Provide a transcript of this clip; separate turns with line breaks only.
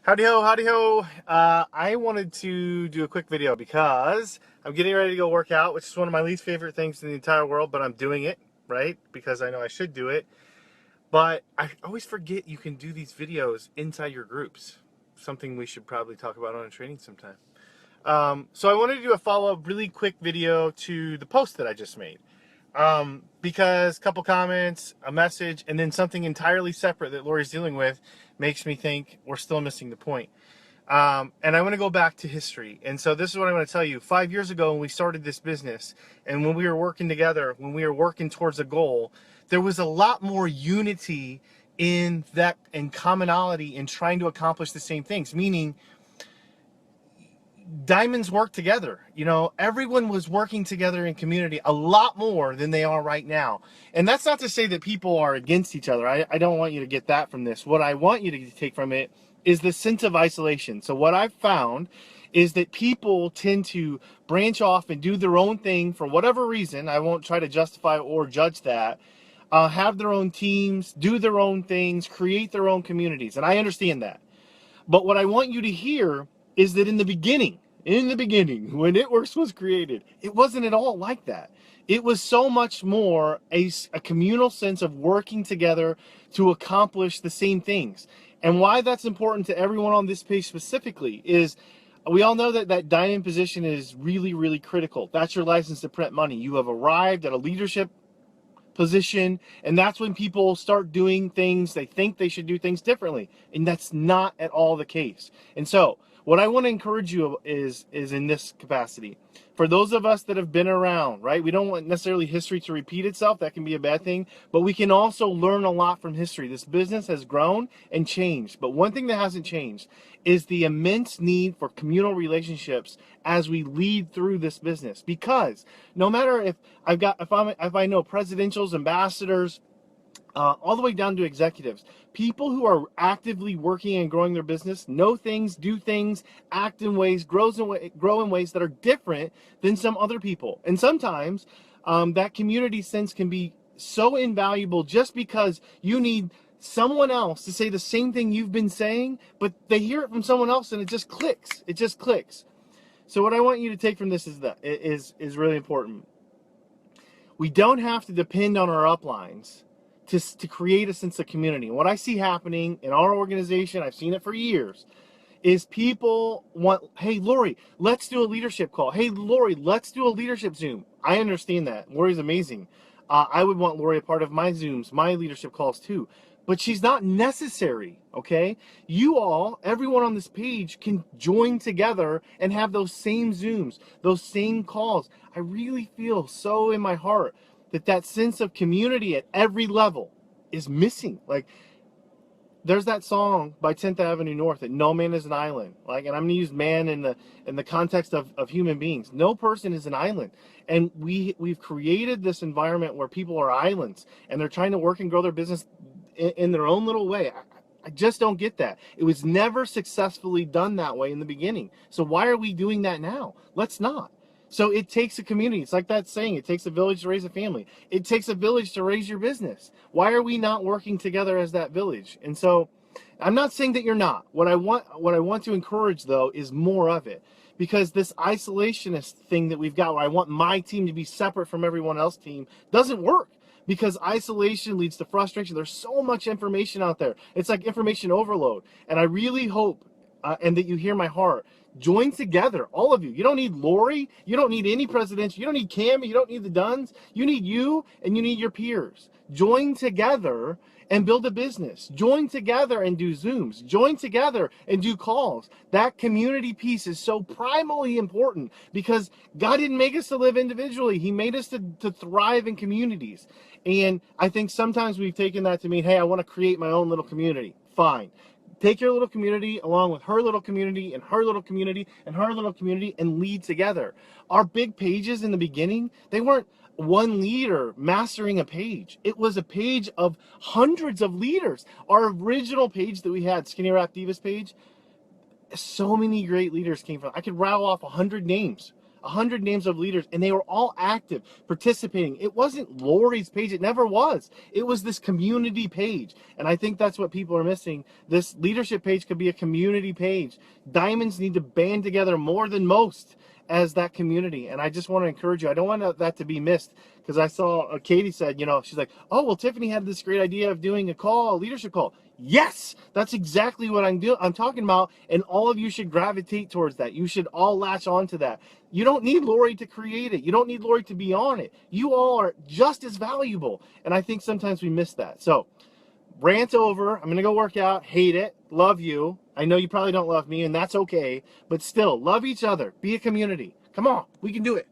Howdy ho, howdy ho. I wanted to do a quick video because I'm getting ready to go work out, which is one of my least favorite things in the entire world, but I'm doing it, right? Because I know I should do it. But I always forget you can do these videos inside your groups. Something we should probably talk about on a training sometime. So I wanted to do a follow-up really quick video to the post that I just made. Because a couple comments, a message, and then something entirely separate that Lori's dealing with makes me think we're still missing the point. And I want to go back to history. And so this is what I want to tell you. 5 years ago when we started this business and when we were working together, when we were working towards a goal, there was a lot more unity in that and commonality in trying to accomplish the same things, meaning diamonds work together. You know, everyone was working together in community a lot more than they are right now. And that's not to say that people are against each other. I don't want you to get that from this. What I want you to take from it is the sense of isolation. So what I've found is that people tend to branch off and do their own thing for whatever reason. I won't try to justify or judge that. Have their own teams, do their own things, create their own communities. And I understand that. But what I want you to hear is that in the beginning, when It Works was created, it wasn't at all like that. It was so much more a communal sense of working together to accomplish the same things. And why that's important to everyone on this page specifically is we all know that that diamond position is really, really critical. That's your license to print money. You have arrived at a leadership position, and that's when people start doing things, they think they should do things differently, and that's not at all the case. And so what I want to encourage you is in this capacity, for those of us that have been around, right, we don't want necessarily history to repeat itself. That can be a bad thing, but we can also learn a lot from history. This business has grown and changed, but one thing that hasn't changed is the immense need for communal relationships as we lead through this business. Because no matter if I know presidentials, ambassadors, all the way down to executives, people who are actively working and growing their business, know things, do things, act in ways, grow in ways that are different than some other people. And sometimes that community sense can be so invaluable just because you need someone else to say the same thing you've been saying, but they hear it from someone else and it just clicks. It just clicks. So what I want you to take from this is really important. We don't have to depend on our uplines to create a sense of community. And what I see happening in our organization, I've seen it for years, is people want, hey, Lori, let's do a leadership call. Hey, Lori, let's do a leadership Zoom. I understand that. Lori's amazing. I would want Lori a part of my Zooms, my leadership calls too. But she's not necessary, okay? You all, everyone on this page can join together and have those same Zooms, those same calls. I really feel so in my heart that that sense of community at every level is missing. Like, there's that song by 10th Avenue North that no man is an island. Like, and I'm gonna use man in the context of human beings. No person is an island. And we've created this environment where people are islands and they're trying to work and grow their business in their own little way. I just don't get that. It was never successfully done that way in the beginning. So why are we doing that now? Let's not. So it takes a community. It's like that saying, it takes a village to raise a family. It takes a village to raise your business. Why are we not working together as that village? And so I'm not saying that you're not. What I want to encourage though is more of it. Because this isolationist thing that we've got where I want my team to be separate from everyone else's team doesn't work. Because isolation leads to frustration. There's so much information out there. It's like information overload. And I really hope and that you hear my heart. Join together, all of you. You don't need Lori. You don't need any presidential. You don't need Cam. You don't need the Duns. You need you and you need your peers. Join together and build a business. Join together and do Zooms. Join together and do calls. That community piece is so primally important because God didn't make us to live individually. He made us to thrive in communities. And I think sometimes we've taken that to mean, hey, I want to create my own little community. Fine. Take your little community along with her little community and her little community and her little community and lead together. Our big pages in the beginning, they weren't one leader mastering a page. It was a page of hundreds of leaders. Our original page that we had, Skinny Rap Divas page, so many great leaders came from. I could rattle off 100 names 100 names of leaders, and they were all active, participating. It wasn't Lori's page. It never was. It was this community page. And I think that's what people are missing. This leadership page could be a community page. Diamonds need to band together more than most as that community. And I just want to encourage you. I don't want that to be missed, because I saw Katie said, she's like, oh, well, Tiffany had this great idea of doing a leadership call. Yes, that's exactly what I'm talking about. And all of you should gravitate towards that. You should all latch on to that. You don't need Lori to create it. You don't need Lori to be on it. You all are just as valuable. And I think sometimes we miss that. So rant over. I'm going to go work out. Hate it. Love you. I know you probably don't love me, and that's okay. But still, love each other. Be a community. Come on. We can do it.